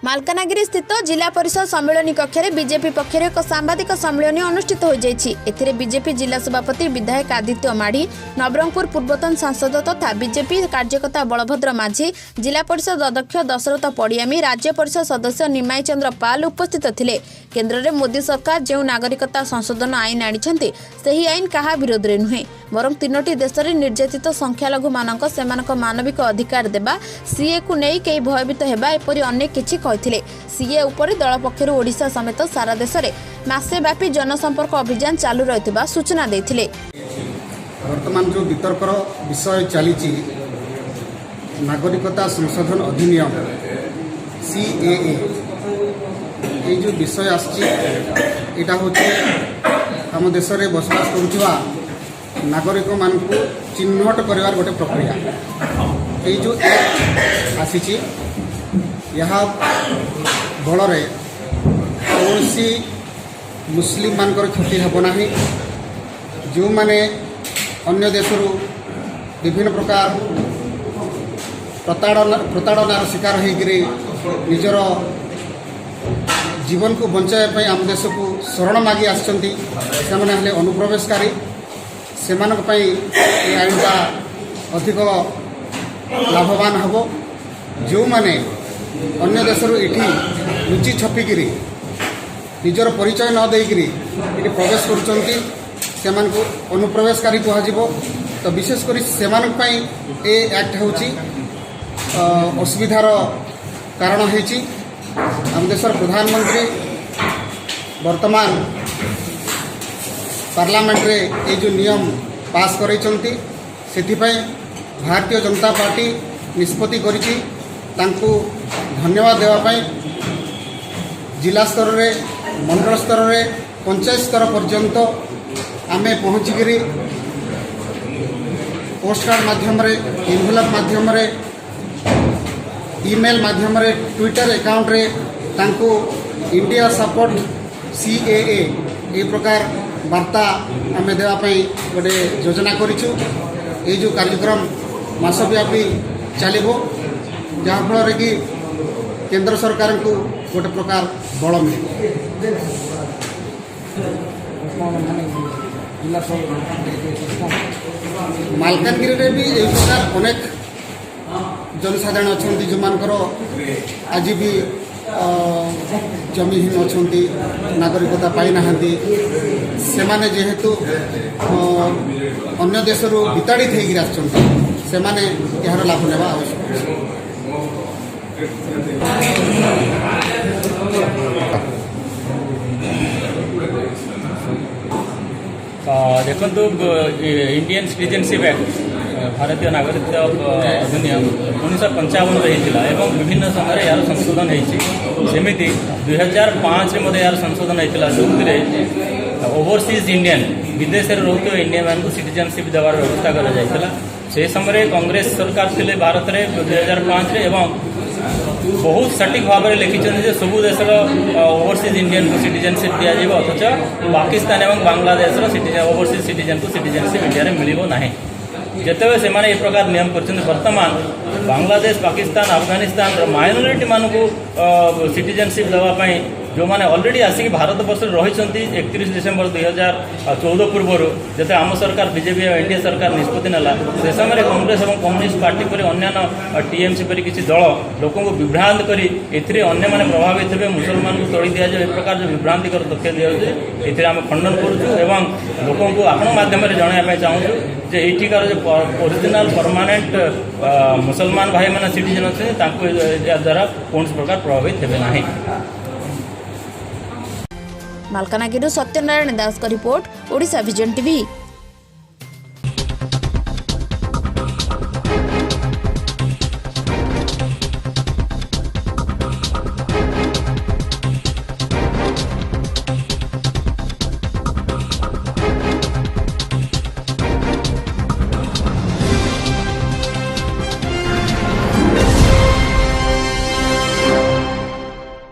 मालकानगिरी स्थित जिला परिषद सम्मेलन कक्ष में बीजेपी पक्षर एक सांबादिक सम्मेलन अनुष्ठित हो जाए। बीजेपी जिला सभापति विधायक आदित्य माढ़ी, नवरंगपुर पूर्वतन सांसद तथा बीजेपी कार्यकर्ता बलभद्र माझी, जिला परिषद अध्यक्ष दशरथ पड़ियामी, राज्य परिषद सदस्य निमाई चंद्र पाल उपस्थित थिले। केन्द्र में मोदी सरकार जो नागरिकता संशोधन आईन आनी सही आईन क्या विरोध में नुहे बरं तीनोटी देश में निर्यातित संख्यालघु मानक सेमानक मानविक अधिकार देवा सीए को नहीं कई भयभीत होगा एपरी अनेक किछि कहथिले। सीए उपर दल पक्षर ओडिशा समेत सारा देश में मासे व्यापी जनसंपर्क अभियान चालू रहितबा सूचना देथिले। वर्तमान जो वितर्कर विषय चली नागरिकता संशोधन अधिनियम सीएए ये जो विषय आटा हूँ आम देश में बसवास करुवा नागरिक मान चिन्हट कर गोटे प्रक्रिया ये जो एक्ट आसी यहाँ बल कौन मुस्लिम मानकर क्षति हेबना जो माने अन्य देश विभिन्न प्रकार प्रताड़नार शिकार होकर निजर जीवन को बचाई आम देश को शरण मागी आसछंती से अनुप्रवेशकारी से आईनटा अधिक लाभवान हम जो माने अन्य देश इठी लुचि छपिकी निजर परिचय न देकरी ये प्रवेश कर अनुप्रवेशकारी कह तो विशेषकर से एक्ट हूँ असुविधार कारण होती आम देशर प्रधानमंत्री वर्तमान पार्लियामेंट रे ये जो नियम पास करते भारतीय जनता पार्टी निष्पत्ति करिछि तांकु धन्यवाद देवाई जिला स्तर रे मंडल स्तर रे पंचायत स्तर पर्यंत आमे पहुँचिकी पोस्टकार्ड माध्यम रे इनवेलप माध्यम रे ईमेल माध्यम रे ट्विटर अकाउंट रे तांकु इंडिया सपोर्ट सीएए ये प्रकार वार्ता आम देवाई गोटे योजना करिछु। ये जो कार्यक्रम मासव्यापी चलो जहाँफल कि केंद्र सरकार को गोटे प्रकार बल मिले। मालकानगिरी रे भी यही प्रकार अनेक जनसाधारण अच्छा जो मानकर आज भी जमीहीन अच्छा नागरिकता पाई ना से माने जेहेतु अन्य देश विताड़ित होकर आने यार लाभ नेवा आवश्यक। देखो इंडियन सिटीजनशिप एक्ट भारतीय नागरिकता अधिनियम 1955 एवं विभिन्न समय यार संशोधन होमती 2005 में यार संशोधन होता जो ओवरसीज इंडियन विदेश में रोक इंडिया मान को सिटीजनशिप देवार व्यवस्था कर से समय कांग्रेस सरकार थे भारत में 2005 एवं बहुत सटीक भाव में लिखिं सबू देश ओवरसीज इंडियन को सिटीजनशिप दिज्व अथच पाकिस्तान एवं बांग्लादेश ओवरसीज सिटीजन को सिटीजनशिप इंडिया में मिल ना जिते से ये प्रकार नियम कर वर्तमान बांग्लादेश पाकिस्तान अफगानिस्तान माइनोरिटी मान को सिटीजनशिप देवाई जो मैंने ऑलरेडी आसिक भारत वर्ष रही 31 डिसेम्बर 2014 पूर्व जो आम सरकार बीजेपी और एनडीए सरकार निष्पत्ति नेला से समय कांग्रेस और कम्युनिस्ट पार्टी पर अन्य टीएमसी पर किसी दल लोक विभ्रांत कर अन्य मैंने प्रभावित थे मुसलमान को तोड़ी दिया एक प्रकार जो विभ्रांतिकर तथ्य दिखे आम खंडन करूँ लोक आपण मध्यम जनवाई चाहूँ जे एठिकार जो ओरिजिनल परमानेंट मुसलमान भाई मैंने सिटीजन अच्छे द्वारा कौन प्रकार प्रभावित हे ना। मालकानगिरी सत्यनारायण दास का रिपोर्ट ओडिशा विजन टीवी।